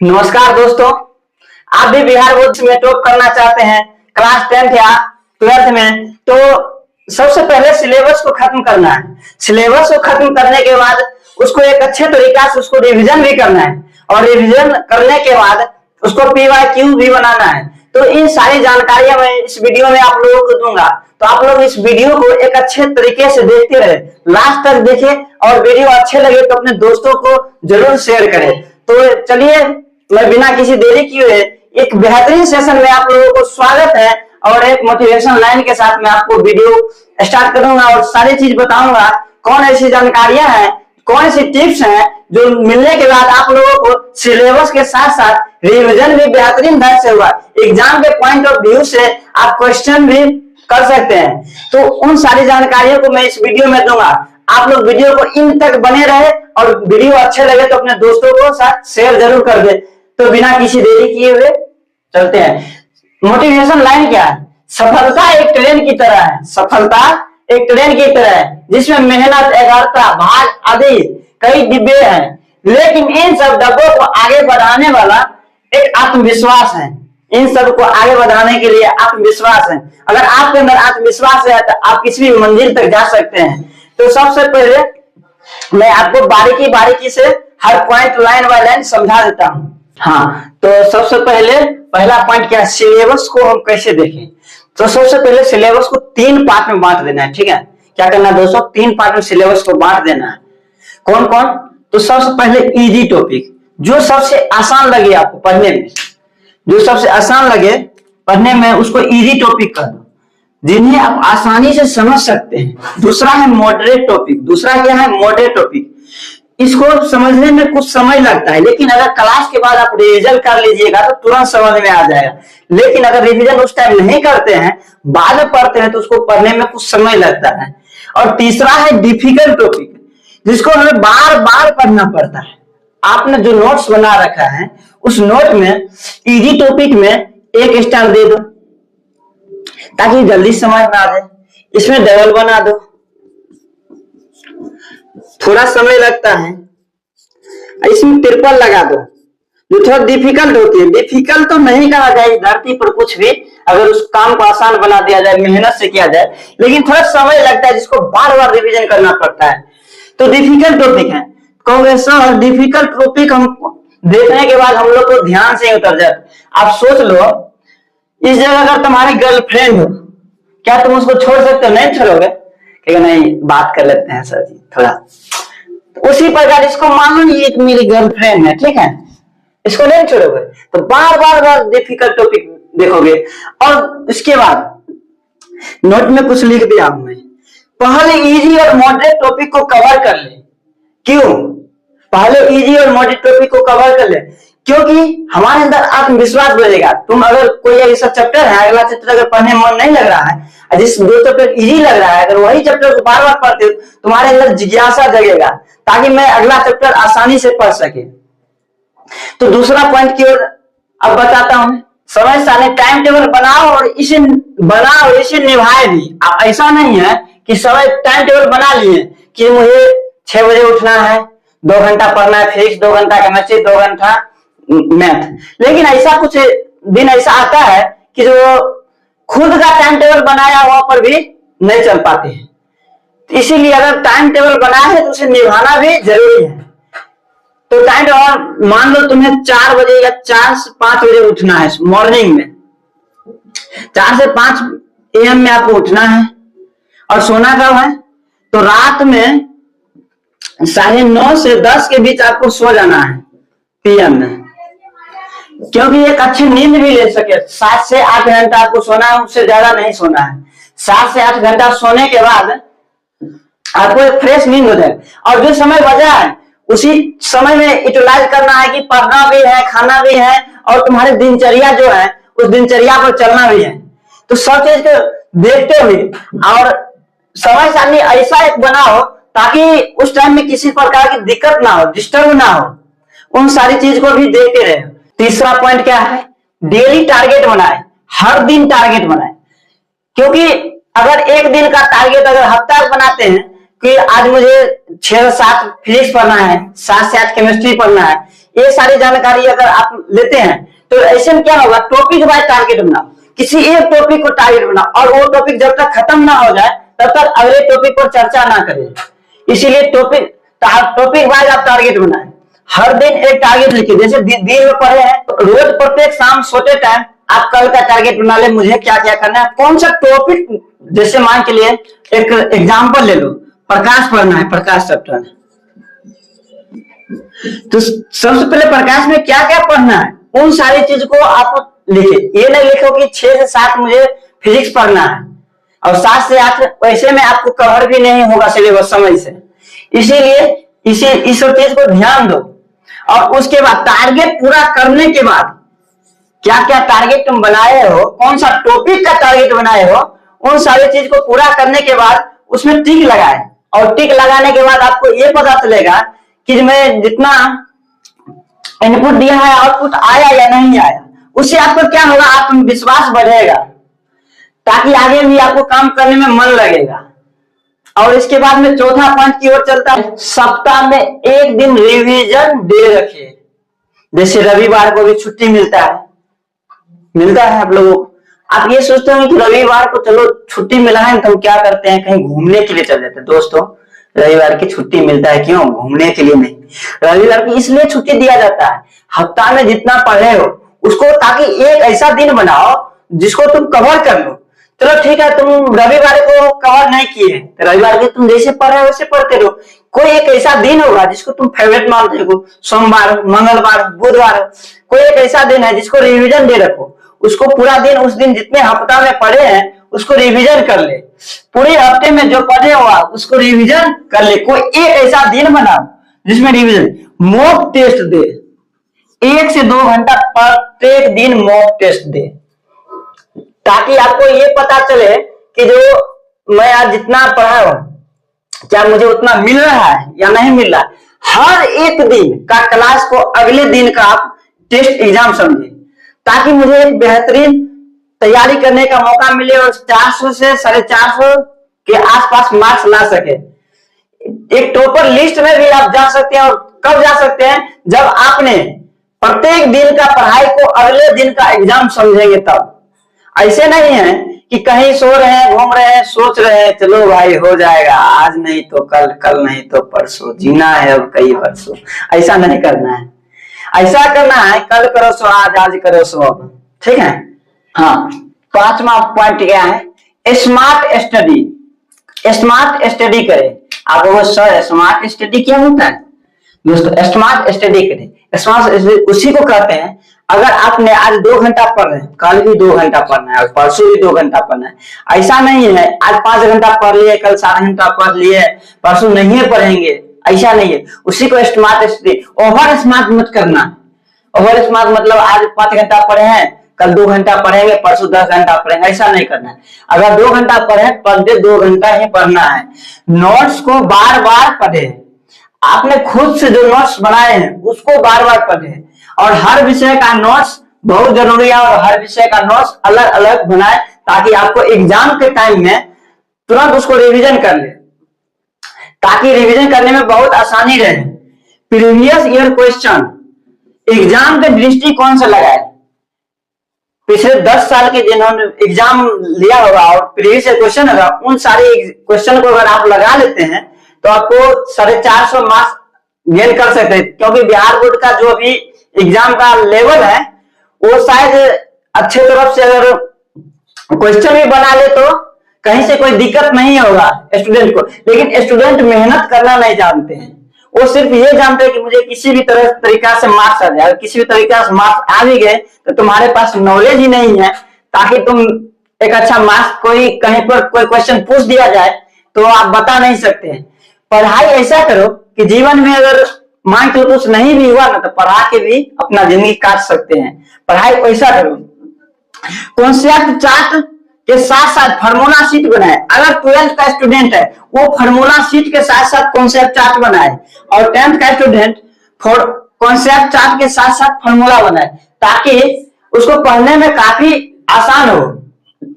नमस्कार दोस्तों, आप भी बिहार बोर्ड में टॉप करना चाहते हैं क्लास 10th या 12th में, तो सबसे पहले सिलेबस को खत्म करना है। सिलेबस को खत्म करने के बाद उसको एक अच्छे तरीका से उसको रिवीजन भी करना है और रिवीजन करने के बाद उसको PYQ भी बनाना है। तो इन सारी जानकारियां मैं इस वीडियो में आप लोगों को दूंगा, तो आप लोग इस वीडियो को एक अच्छे तरीके से देखते रहे, लास्ट तक देखें और वीडियो अच्छे लगे तो अपने दोस्तों को जरूर शेयर करें। तो चलिए, मैं बिना किसी देरी किए एक बेहतरीन सेशन में आप लोगों को स्वागत है और एक मोटिवेशन लाइन के साथ मैं आपको वीडियो स्टार्ट करूंगा और सारी चीज बताऊंगा। कौन ऐसी जानकारियां हैं, कौन सी टिप्स हैं जो मिलने के बाद आप लोगों को सिलेबस के साथ साथ रिवीजन भी बेहतरीन ढंग से हुआ, एग्जाम के पॉइंट ऑफ व्यू से आप क्वेश्चन भी कर सकते हैं। तो उन सारी जानकारियों को मैं इस वीडियो में दूंगा। आप लोग वीडियो को इन तक बने रहे और वीडियो अच्छे लगे तो अपने दोस्तों को साथ शेयर जरूर कर दे। तो बिना किसी देरी किए हुए चलते हैं। मोटिवेशन लाइन क्या है? सफलता एक ट्रेन की तरह है। सफलता एक ट्रेन की तरह है जिसमें मेहनत, एकाग्रता, भाग आदि कई डिब्बे हैं, लेकिन इन सब डब्बों को आगे बढ़ाने वाला एक आत्मविश्वास है। इन सब को आगे बढ़ाने के लिए आत्मविश्वास है। अगर आपके अंदर आत्मविश्वास है तो आप किसी भी मंजिल तक जा सकते हैं। तो सबसे पहले मैं आपको बारीकी बारीकी से हर पॉइंट लाइन बाय लाइन समझा देता हूं। हाँ, तो सबसे पहले पहला पॉइंट क्या है, सिलेबस को हम कैसे देखें। तो सबसे पहले सिलेबस को 3 पार्ट में बांट देना है। ठीक है, क्या करना है दोस्तों, 3 पार्ट में सिलेबस को बांट देना है। कौन कौन? तो सबसे पहले इजी टॉपिक, जो सबसे आसान लगे आपको पढ़ने में, जो सबसे आसान लगे पढ़ने में उसको इजी टॉपिक कर दो, जिन्हें आप आसानी से समझ सकते हैं। दूसरा है मॉडरेट टॉपिक। दूसरा क्या है? Moderate topic. इसको समझने में कुछ समय लगता है, लेकिन अगर क्लास के बाद आप रिवीजन कर लीजिएगा तो तुरंत समझ में आ जाएगा। लेकिन अगर रिवीजन उस टाइम नहीं करते हैं, बाद में पढ़ते हैं, तो उसको पढ़ने में कुछ समय लगता है। और तीसरा है डिफिकल्ट टॉपिक, जिसको हमें बार बार पढ़ना पड़ता है। आपने जो नोट्स बना रखा है उस नोट में इजी टॉपिक में 1 स्टार दे दो ताकि जल्दी समझ में आ जाए। इसमें डबल बना दो, थोड़ा समय लगता है। इसमें ट्रिपल लगा दो, जो थोड़ा डिफिकल्ट होती है। डिफिकल्ट तो नहीं कहा जाए धरती पर कुछ भी, अगर उस काम को आसान बना दिया जाए, मेहनत से किया जाए, लेकिन थोड़ा समय लगता है जिसको बार बार रिवीजन करना पड़ता है। तो डिफिकल्ट टॉपिक है। कहोगे सर डिफिकल्ट टॉपिक हम देखने के बाद हम लोग को ध्यान से उतर जाए। आप सोच लो, इस जगह अगर तुम्हारी गर्लफ्रेंड हो, क्या तुम उसको छोड़ सकते हो? नहीं छोड़ोगे। कहेगा नहीं, बात कर लेते हैं सर जी थोड़ा। उसी प्रकार इसको मान लो ये मेरी गर्लफ्रेंड है, ठीक है, इसको नहीं छोड़ोगे तो बार बार डिफिकल्ट टॉपिक देखोगे। और इसके बाद नोट में कुछ लिख दिया हूं मैं, पहले इजी और मॉडरेट टॉपिक को कवर कर ले। क्यों पहले इजी और मॉडरेट टॉपिक को कवर कर ले? क्योंकि हमारे अंदर आत्मविश्वास बढ़ेगा। तुम अगर कोई ऐसा चैप्टर है, अगला चैप्टर अगर पढ़ने में मन नहीं लग रहा है, जिस 2 चैप्टर इजी लग रहा है, अगर वही चैप्टर को बार बार पढ़ते हो तुम्हारे अंदर जिज्ञासा जगेगा, ताकि मैं अगला चैप्टर आसानी से पढ़ सके। तो दूसरा पॉइंट की ओर अब बताता हूं। समय सारणी टाइम टेबल बनाओ और इसे निभाए भी। आप ऐसा नहीं है कि समय टाइम टेबल बना लिए कि मुझे 6 बजे उठना है, 2 घंटा पढ़ना है, फिजिक्स 2 घंटा, केमिस्ट्री 2 घंटा, मैथ। लेकिन ऐसा कुछ दिन ऐसा आता है कि जो खुद का टाइम टेबल बनाया हुआ पर भी नहीं चल पाते हैं। इसीलिए अगर टाइम टेबल बना है तो उसे निभाना भी जरूरी है। तो टाइम टेबल मान लो तुम्हें 4 बजे या 4 से 5 बजे उठना है मॉर्निंग में, 4 से 5 AM में आपको उठना है और सोना कब है? तो रात में 9:30 से 10 के बीच आपको सो जाना है PM में, क्योंकि एक अच्छी नींद भी ले सके। 7 से 8 घंटा आपको सोना है, उससे ज्यादा नहीं सोना है। 7 से 8 घंटा सोने के बाद आपको एक फ्रेश नींद हो जाए और जो समय बचा है उसी समय में यूटिलाइज करना है कि पढ़ना भी है, खाना भी है और तुम्हारी दिनचर्या जो है उस दिनचर्या पर चलना भी है। तो सब चीज को देखते हुए और समय सारणी ऐसा एक बनाओ ताकि उस टाइम में किसी प्रकार की दिक्कत ना हो, डिस्टर्ब ना हो। उन सारी चीज को भी देखते रहे। तीसरा पॉइंट क्या है? डेली टारगेट बनाए, हर दिन टारगेट बनाए। क्योंकि अगर एक दिन का टारगेट अगर हफ्ता बनाते हैं कि आज मुझे 6 से 7 फिजिक्स पढ़ना है, 7 से 8 केमिस्ट्री पढ़ना है, ये सारी जानकारी अगर आप लेते हैं तो ऐसे में क्या होगा, टॉपिक वाइज टारगेट बनाओ, किसी एक टॉपिक को टारगेट बनाओ और वो टॉपिक जब तक खत्म ना हो जाए तब तक अगले टॉपिक पर चर्चा ना करें। इसीलिए टॉपिक वाइज आप टारगेट बनाएं। हर दिन एक टारगेट लिखिए, जैसे दिन में पढ़े हैं तो रोज प्रत्येक शाम सोते टाइम आप कल का टारगेट बना ले, मुझे क्या क्या करना है, कौन सा टॉपिक, जैसे मान के लिए एक एग्जांपल ले लो, प्रकाश पढ़ना है, प्रकाश चैप्टर, तो सबसे पहले प्रकाश में क्या क्या पढ़ना है उन सारी चीज को आप लिखे। ये नहीं लिखो कि 6 से 7 मुझे फिजिक्स पढ़ना है और 7 से 8 वैसे में आपको कवर भी नहीं होगा सिलेबस समय से। इसीलिए इस चीज को ध्यान दो। और उसके बाद टारगेट पूरा करने के बाद क्या क्या टारगेट तुम बनाए हो, कौन सा टॉपिक का टारगेट बनाए हो, उन सारी चीज को पूरा करने के बाद उसमें टिक लगाए। और टिक लगाने के बाद आपको ये पता चलेगा कि मैं जितना इनपुट दिया है आउटपुट आया या नहीं आया। उससे आपको क्या होगा, आत्मविश्वास बढ़ेगा, ताकि आगे भी आपको काम करने में मन लगेगा। और इसके बाद में चौथा पॉइंट की ओर चलता है, सप्ताह में एक दिन रिवीजन डे रखिए। जैसे रविवार को भी छुट्टी मिलता है आप लोगों को। आप ये सोचते होंगे कि रविवार को चलो छुट्टी मिला है तो हम क्या करते हैं, कहीं घूमने के लिए चले जाते हैं। दोस्तों, रविवार की छुट्टी मिलता है क्यों, घूमने के लिए नहीं। रविवार की इसलिए छुट्टी दिया जाता है, हफ्ता में जितना पढ़े हो उसको, ताकि एक ऐसा दिन बनाओ जिसको तुम कवर कर लो। चलो ठीक है, तुम रविवार को कवर नहीं किए, रविवार के तुम जैसे पढ़े वैसे पढ़ते रहो। कोई एक ऐसा दिन होगा जिसको तुम फेवरेट मानते हो, सोमवार, मंगलवार, बुधवार, कोई एक ऐसा दिन है जिसको रिवीजन दे रखो। उसको पूरा दिन, उस दिन जितने हफ्ता में पढ़े हैं उसको रिवीजन कर ले। पूरे हफ्ते में जो पढ़े हुआ उसको रिवीजन कर ले। कोई एक ऐसा दिन बनाओ जिसमें रिवीजन, मॉक टेस्ट दे, 1 से 2 घंटा प्रत्येक दिन मॉक टेस्ट दे, ताकि आपको ये पता चले कि जो मैं आज जितना पढ़ा हूं क्या मुझे उतना मिल रहा है या नहीं मिल रहा है। हर एक दिन का क्लास को अगले दिन का आप टेस्ट एग्जाम समझे, ताकि मुझे एक बेहतरीन तैयारी करने का मौका मिले और 400 से 450 के आसपास मार्क्स ला सके। एक टॉपर लिस्ट में भी आप जा सकते हैं। और कब जा सकते हैं, जब आपने प्रत्येक दिन का पढ़ाई को अगले दिन का एग्जाम समझेंगे तब। ऐसे नहीं है कि कहीं सो रहे हैं, घूम रहे हैं, सोच रहे हैं चलो भाई हो जाएगा, आज नहीं तो कल, कल नहीं तो परसों, जीना है अब कई वर्षों। ऐसा नहीं करना है। ऐसा करना है कल करो सो आज, आज करो सो अब। ठीक है। हाँ, 5वां पॉइंट क्या है, स्मार्ट स्टडी। स्मार्ट स्टडी करें। आप वो सर स्मार्ट स्टडी क्या होता है? दोस्तों, स्मार्ट स्टडी करें। स्मार्ट स्टडी उसी को कहते हैं, अगर आपने आज 2 घंटा पढ़ रहे हैं, कल भी 2 घंटा पढ़ना है और परसों भी 2 घंटा पढ़ना है। ऐसा नहीं है आज 5 घंटा पढ़ लिए, कल 7 घंटा पढ़ लिए, परसों नहीं पढ़ेंगे, ऐसा नहीं है। उसी को स्मार्ट स्टडी। ओवर स्मार्ट मत करना। ओवर स्मार्ट मतलब आज 5 घंटा पढ़े हैं, कल 2 घंटा पढ़ेंगे, परसों 10 घंटा पढ़ेंगे, ऐसा नहीं करना है। अगर 2 घंटा पढ़े, पर डे 2 घंटा ही पढ़ना है। नोट्स को बार बार पढ़े। आपने खुद से जो नोट्स बनाए हैं उसको बार बार पढ़े। और हर विषय का नोट्स बहुत जरूरी है, और हर विषय का नोट्स अलग अलग बनाए, ताकि आपको एग्जाम के टाइम में तुरंत उसको रिवीजन कर ले, ताकि रिवीजन करने में बहुत आसानी रहे। प्रीवियस ईयर क्वेश्चन एग्जाम के दृष्टिकोण से लगाए। पिछले 10 साल के जिन्होंने एग्जाम लिया होगा और प्रीवियस ईयर क्वेश्चन होगा, उन सारे क्वेश्चन को अगर आप लगा लेते हैं तो आपको 450 मार्क्स गेन कर सकते हैं। क्योंकि बिहार बोर्ड का जो भी एग्जाम का लेवल है वो शायद अच्छे तरफ से अगर क्वेश्चन भी बना ले तो कहीं से कोई दिक्कत नहीं होगा स्टूडेंट को। लेकिन स्टूडेंट मेहनत करना नहीं जानते हैं, वो सिर्फ ये जानते हैं कि मुझे किसी भी तरीका से मार्क्स आ जाए। किसी भी तरीका से मार्क्स आ भी गए तो तुम्हारे पास नॉलेज ही नहीं है, ताकि तुम एक अच्छा मार्क्स, कोई कहीं पर कोई क्वेश्चन पूछ दिया जाए तो आप बता नहीं सकते हैं। पढ़ाई ऐसा करो कि जीवन में अगर मान के कुछ नहीं भी हुआ ना तो पढ़ा के भी अपना जिंदगी काट सकते हैं। पढ़ाई ऐसा करो, कॉन्सेप्ट चार्ट के साथ साथ फार्मूला शीट बनाए। अगर 12th का स्टूडेंट है वो फार्मूला शीट के साथ साथ कॉन्सेप्ट चार्ट बनाए, और 10th का स्टूडेंट कॉन्सेप्ट चार्ट के साथ साथ फार्मूला बनाए, ताकि उसको पढ़ने में काफी आसान हो।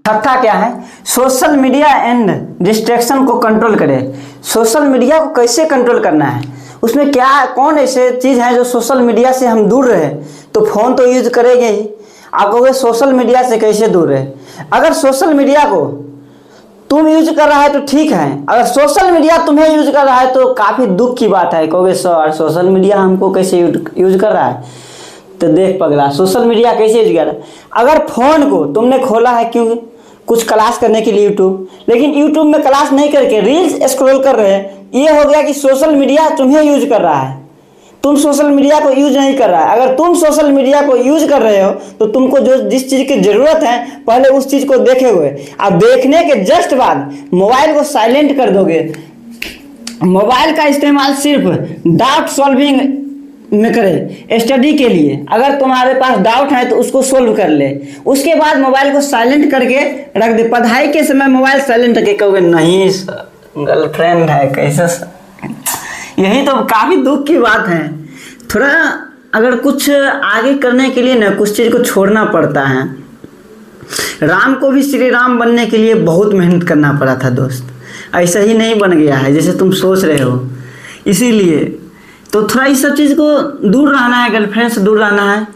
छठा क्या है, सोशल मीडिया एंड डिस्ट्रैक्शन को कंट्रोल करें। सोशल मीडिया को कैसे कंट्रोल करना है उसमें क्या कौन ऐसे चीज़ है जो सोशल मीडिया से हम दूर रहे? तो फ़ोन तो यूज करेंगे ही। आप कहोगे सोशल मीडिया से कैसे दूर रहे? अगर सोशल मीडिया को तुम यूज कर रहा है तो ठीक है, अगर सोशल मीडिया तुम्हें यूज कर रहा है तो काफ़ी दुख की बात है। कहोगे सर सोशल मीडिया हमको कैसे यूज कर रहा है? तो देख पगला, सोशल मीडिया कैसे यूज कर रहा है? अगर फ़ोन को तुमने खोला है क्यों? कुछ क्लास करने के लिए यूट्यूब, लेकिन यूट्यूब में क्लास नहीं करके रील्स स्क्रॉल कर रहे हैं, ये हो गया कि सोशल मीडिया तुम्हें यूज कर रहा है, तुम सोशल मीडिया को यूज नहीं कर रहा है। अगर तुम सोशल मीडिया को यूज कर रहे हो तो तुमको जिस चीज़ की ज़रूरत है पहले उस चीज़ को देखे हुए, अब देखने के जस्ट बाद मोबाइल को साइलेंट कर दोगे। मोबाइल का इस्तेमाल सिर्फ डाउट सॉल्विंग में करे, स्टडी के लिए। अगर तुम्हारे पास डाउट है तो उसको सोल्व कर ले, उसके बाद मोबाइल को साइलेंट करके रख दे। पढ़ाई के समय मोबाइल साइलेंट करके कहोगे नहीं सर गर्लफ्रेंड है कैसे सर? यही तो काफ़ी दुख की बात है। थोड़ा अगर कुछ आगे करने के लिए ना कुछ चीज़ को छोड़ना पड़ता है। राम को भी श्री राम बनने के लिए बहुत मेहनत करना पड़ा था दोस्त, ऐसा ही नहीं बन गया है जैसे तुम सोच रहे हो। इसीलिए तो थोड़ा इस सब चीज़ को दूर रहना है, गर्लफ्रेंड से दूर रहना है।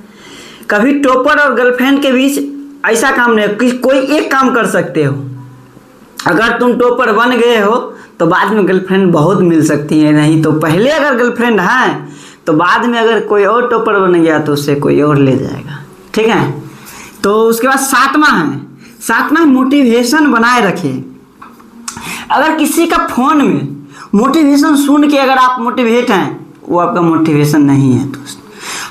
कभी टॉपर और गर्लफ्रेंड के बीच ऐसा काम नहीं कि कोई एक काम कर सकते हो। अगर तुम टॉपर बन गए हो तो बाद में गर्लफ्रेंड बहुत मिल सकती है, नहीं तो पहले अगर गर्लफ्रेंड है तो बाद में अगर कोई और टॉपर बन गया तो उससे कोई और ले जाएगा। ठीक है, तो उसके बाद सातवां मोटिवेशन बनाए रखिए। अगर किसी का फोन में मोटिवेशन सुन के अगर आप मोटिवेट हैं, वो आपका मोटिवेशन नहीं है दोस्त।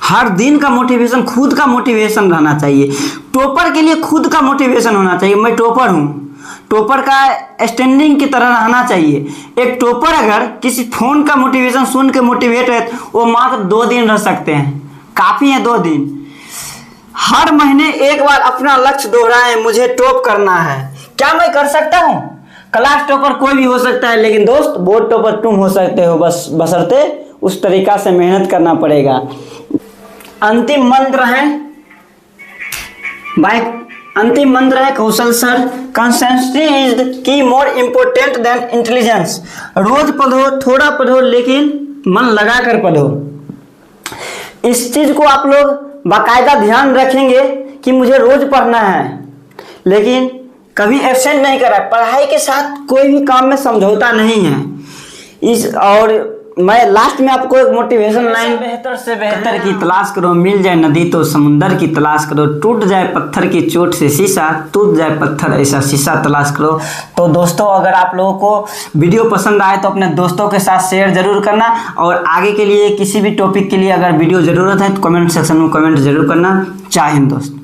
हर दिन का मोटिवेशन खुद का मोटिवेशन रहना चाहिए। टॉपर के लिए खुद का मोटिवेशन होना चाहिए, मैं टॉपर हूँ, टॉपर का स्टैंडिंग की तरह रहना चाहिए। एक टॉपर अगर किसी फोन का मोटिवेशन सुन के मोटिवेट है वो मात्र 2 दिन रह सकते हैं, काफ़ी है 2 दिन। हर महीने एक बार अपना लक्ष्य दोहराएं, मुझे टॉप करना है। क्या मैं कर सकता हूँ? क्लास टॉपर कोई भी हो सकता है, लेकिन दोस्त बोर्ड टॉपर तुम हो सकते हो, बस बशर्ते उस तरीका से मेहनत करना पड़ेगा। अंतिम मंत्र है Kaushal sir, consistency is the key more important than intelligence. रोज पढ़ो, थोड़ा पढ़ो, लेकिन मन लगा कर पढ़ो। इस चीज को आप लोग बाकायदा ध्यान रखेंगे कि मुझे रोज पढ़ना है, लेकिन कभी एब्सेंट नहीं करा। पढ़ाई के साथ कोई भी काम में समझौता नहीं है। और मैं लास्ट में आपको एक मोटिवेशन लाइन, बेहतर से बेहतर की तलाश करो, मिल जाए नदी तो समुंदर की तलाश करो, टूट जाए पत्थर की चोट से शीशा, टूट जाए पत्थर ऐसा शीशा तलाश करो। तो दोस्तों अगर आप लोगों को वीडियो पसंद आए तो अपने दोस्तों के साथ शेयर जरूर करना, और आगे के लिए किसी भी टॉपिक के लिए अगर वीडियो ज़रूरत है तो कमेंट सेक्शन में कमेंट जरूर करना। जय हिंद दोस्त।